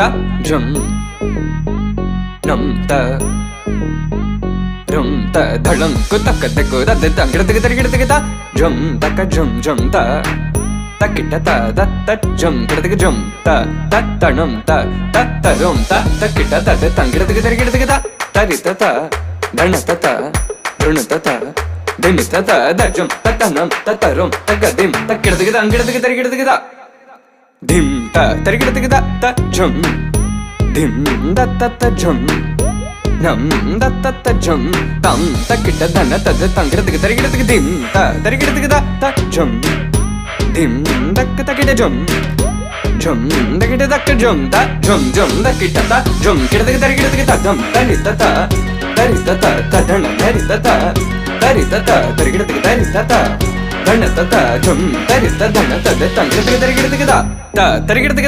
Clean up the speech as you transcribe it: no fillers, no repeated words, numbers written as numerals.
ta jum nam ta rum ta dhalam ku tak tak da da da gida ta jum tak jum ta takita ta da ta jum gida jum ta tanam ta rum ta takita ta da gida ta tarita ta dhanata ta runata ta dinita ta da jum tanam rum tagadim takida dim ta tarigida ta jum dim da ta jum nam da ta jum tam takita dana ta tarigida dim ta tarigida ta jum dim takita jum jum takita jum ta jum takita ta jum tarigida ta dam tarita ta dana tarita ta tarigida ta dana ta jum tarita dana ta tarigida